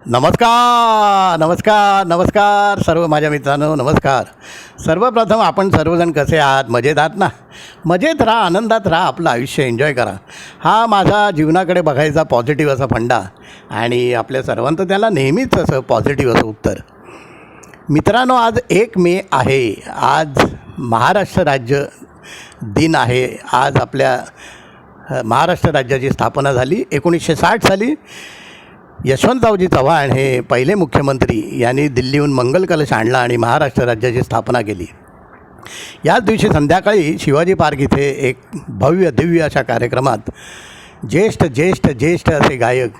नमस्कार नमस्कार नमस्कार सर्व माझ्या मित्रांनो, नमस्कार. सर्वप्रथम आपण सर्वजण कसे आहात? मजेत आहात ना? मजेत राहा, आनंदात राहा, आपलं आयुष्य एन्जॉय करा. हा माझा जीवनाकडे बघायचा पॉझिटिव्ह असा फंडा आणि आपल्या सर्वांचं त्याला नेहमीच असं पॉझिटिव्ह असं उत्तर. मित्रांनो, आज 1 मे आहे. आज महाराष्ट्र राज्य दिन आहे. आज आपल्या महाराष्ट्र राज्याची स्थापना झाली 1960 साली. यशवंतरावजी चव्हाण हे पहिले मुख्यमंत्री यांनी दिल्लीहून मंगल कलश आणला आणि महाराष्ट्र राज्याची स्थापना केली. याच दिवशी संध्याकाळी शिवाजी पार्क इथे एक भव्य दिव्य अशा कार्यक्रमात ज्येष्ठ ज्येष्ठ ज्येष्ठ असे गायक,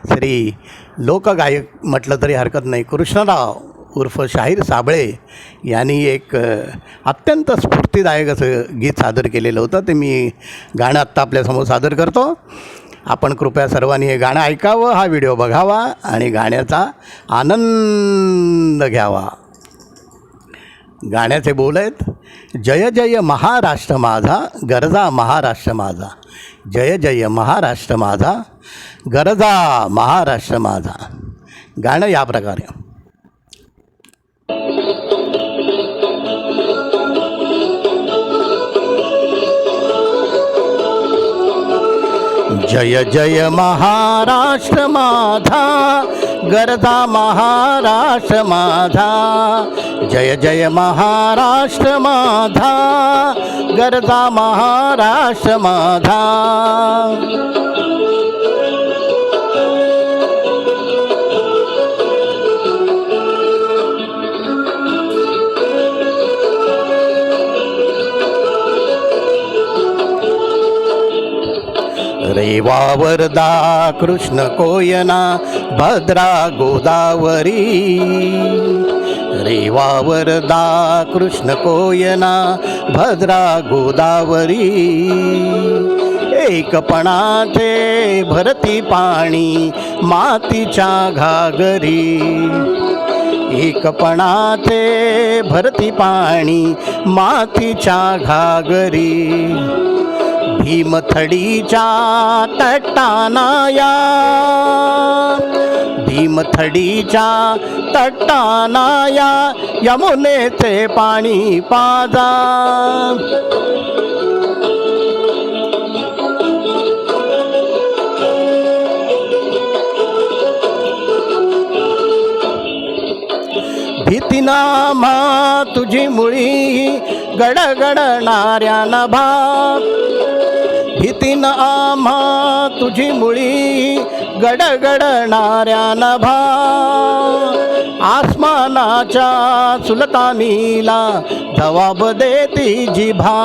श्री लोकगायक म्हटलं तरी हरकत नाही, कृष्णराव उर्फ शाहीर साबळे यांनी एक अत्यंत स्फूर्तिदायक असं गीत सादर केलेलं होतं. ते मी गाणं आत्ता आपल्यासमोर सादर करतो. आपण कृपया सर्वांनी हे गाणं ऐकावं, हा व्हिडिओ बघावा आणि गाण्याचा आनंद घ्यावा. गाण्याचे बोल आहेत, जय जय महाराष्ट्र माझा, गरजा महाराष्ट्र माझा. जय जय महाराष्ट्र माझा, गरजा महाराष्ट्र माझा. गाणं या प्रकारे. जय जय महाराष्ट्र माझा, गरजा महाराष्ट्र माझा. जय जय महाराष्ट्र माझा, गरजा महाराष्ट्र माझा. रेवा वरदा कृष्ण कोयना भद्रा गोदावरी. रेवा वरदा कृष्ण कोयना भद्रा गोदावरी. एकपणाचे भरती पाणी मातीच्या घागरी. एकपणाचे भरती पाणी मातीच्या घागरी. भीमथडीच्या तटानाया, भीमथडीच्या तटानाया यमुनेचे पाणी पाजा. भीतीना मा तुझी मुळी गडगडणाऱ्या नभा. भीतीनं आम्हा तुझी मुळी गडगडणाऱ्या नभा. आसमानाच्या सुलतानीला जवाब देती जिभा.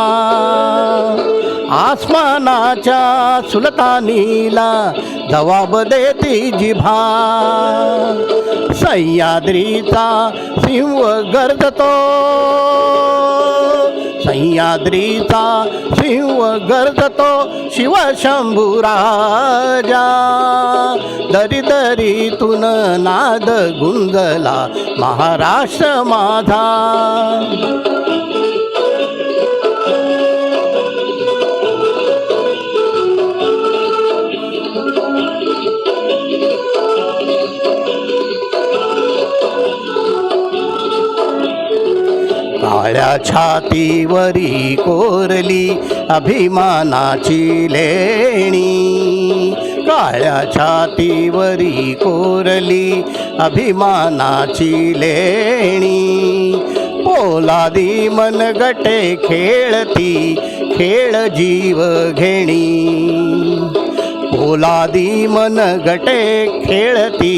आसमानाच्या सुलतानीला जवाब देती जिभा. सह्याद्रीचा सिंह गर्जतो, सह्याद्रीचा सिंह गर्जतो शिवशंभू राजा. दरी दरीतून नाद गुंजला महाराष्ट्र माझा. काळ्या छातीवरी कोरली अभिमानाची लेणी. काळ्या छातीवरी कोरली अभिमानाची लेणी. पोलादी मनगटे खेळती खेळ जीव घेणी. पोलादी मनगटे खेळती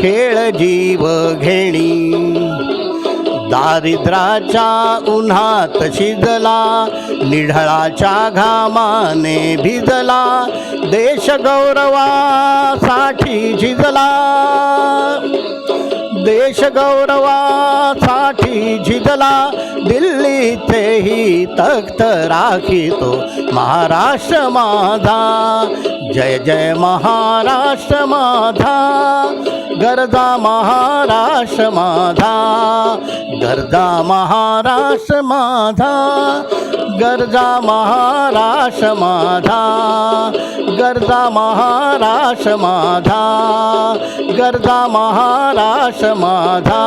खेळ जीव घेणी. दारिद्र्याच्या उन्हात शिजला, निढळाच्या घामाने भिजला. देश गौरवासाठी झिजला, देश गौरवासाठी झिजला. दिल्लीचेही तख्त राखितो महाराष्ट्र माझा. जय जय महाराष्ट्र माझा, गरजा महाराष्ट्र माझा. गरजा महाराष्ट्र माझा, गरजा महाराष्ट्र माझा. गरजा महाराष्ट्र माझा, गरजा महाराष्ट्र माझा.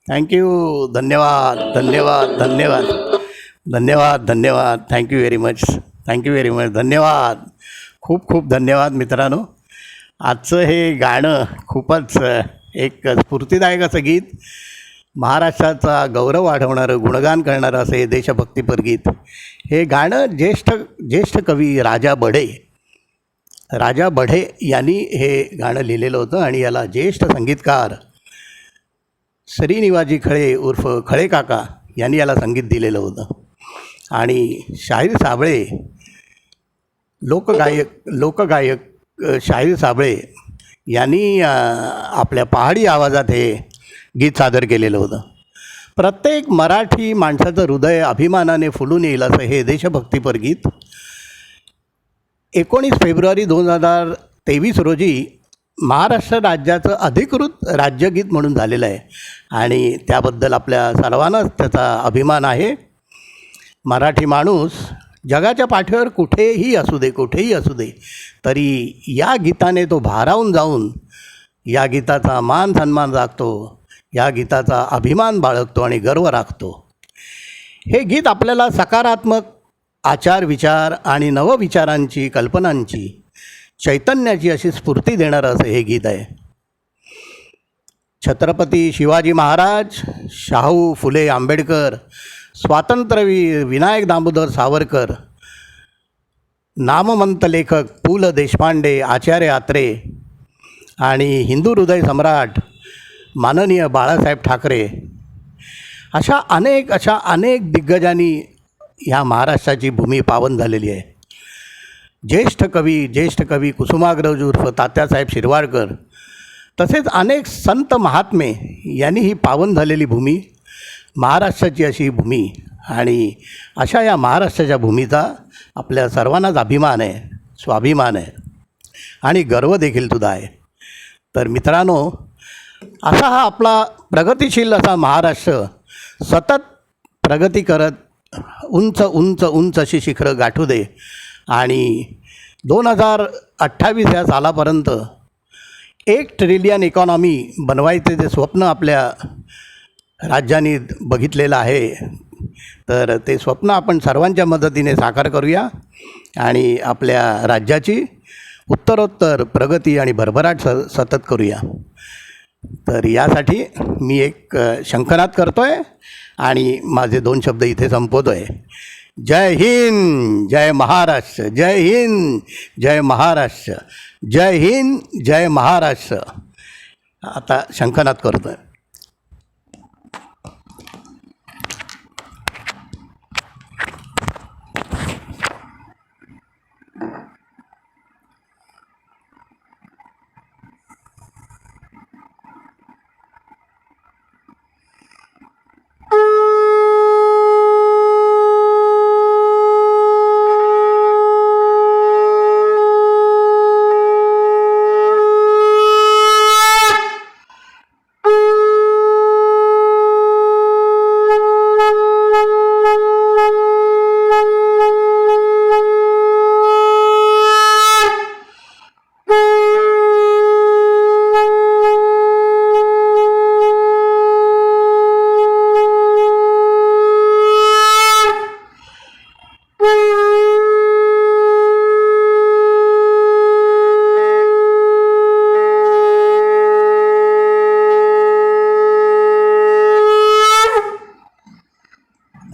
थँक्यू. धन्यवाद धन्यवाद धन्यवाद धन्यवाद धन्यवाद. Thank you very much, thank you very much. धन्यवाद, खूप खूप धन्यवाद मित्रांनो. आजचं हे गाणं खूपच एक स्फूर्तिदायक असं गीत, महाराष्ट्राचा गौरव वाढवणारं, गुणगान करणारं असं हे देशभक्तीपर गीत. हे गाणं ज्येष्ठ कवी राजा बढे यांनी हे गाणं लिहिलेलं होतं आणि याला ज्येष्ठ संगीतकार श्रीनिवाजी खळे उर्फ खळे काका यांनी याला संगीत दिलेलं होतं. आणि शाहीर साबळे, लोकगायक शाहीर साबळे यांनी आपल्या पहाडी आवाजात हे गीत सादर केलेलं होतं. प्रत्येक मराठी माणसाचं हृदय अभिमानाने फुलून येईल असं हे देशभक्तीपर गीत 19 फेब्रुवारी 2023 रोजी महाराष्ट्र राज्याचं अधिकृत राज्यगीत म्हणून झालेलं आहे आणि त्याबद्दल आपल्या सर्वांनाच त्याचा अभिमान आहे. मराठी माणूस जगाच्या पाठीवर कुठेही असू दे तरी या गीताने तो भारावून जाऊन या गीताचा मान सन्मान राखतो, या गीताचा अभिमान बाळगतो आणि गर्व राखतो. हे गीत आपल्याला सकारात्मक आचार विचार आणि नवविचारांची, कल्पनांची, चैतन्याची अशी स्फूर्ती देणारं असं हे गीत आहे. छत्रपती शिवाजी महाराज, शाहू फुले आंबेडकर, स्वातंत्र्यवीर विनायक दामोदर सावरकर, नामवंत लेखक पु ल देशपांडे, आचार्य आत्रे आणि हिंदू हृदय सम्राट माननीय बाळासाहेब ठाकरे अशा अनेक दिग्गजांनी ह्या महाराष्ट्राची भूमी पावन झालेली आहे. ज्येष्ठ कवी कुसुमाग्रज उर्फ तात्यासाहेब शिरवाडकर तसेच अनेक संत महात्मे यांनी ही पावन झालेली भूमी, महाराष्ट्राची अशी भूमी आणि अशा या महाराष्ट्राच्या भूमीचा आपल्या सर्वांनाच अभिमान आहे, स्वाभिमान आहे आणि गर्व देखील सुद्धा आहे. तर मित्रांनो, असा हा आपला प्रगतिशील असा महाराष्ट्र सतत प्रगती करत उंच अशी शिखरं गाठू दे आणि 2028 या सालापर्यंत 1 ट्रिलियन इकॉनॉमी बनवायचे जे स्वप्न आपल्या राज्याने बघितलेलं आहे, तर ते स्वप्न आपण सर्वांच्या मदतीने साकार करूया आणि आपल्या राज्याची उत्तरोत्तर प्रगती आणि भरभराट सतत करूया. तर यासाठी मी एक शंखनाद करतो आहे आणि माझे 2 शब्द इथे संपवतो आहे. जय हिंद, जय महाराष्ट्र. जय हिंद, जय महाराष्ट्र. जय हिंद, जय महाराष्ट्र. आता शंखनाद करतो आहे.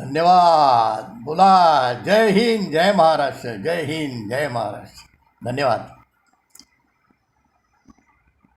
धन्यवाद. बोला जय हिंद, जय महाराष्ट्र. जय हिंद, जय महाराष्ट्र. धन्यवाद.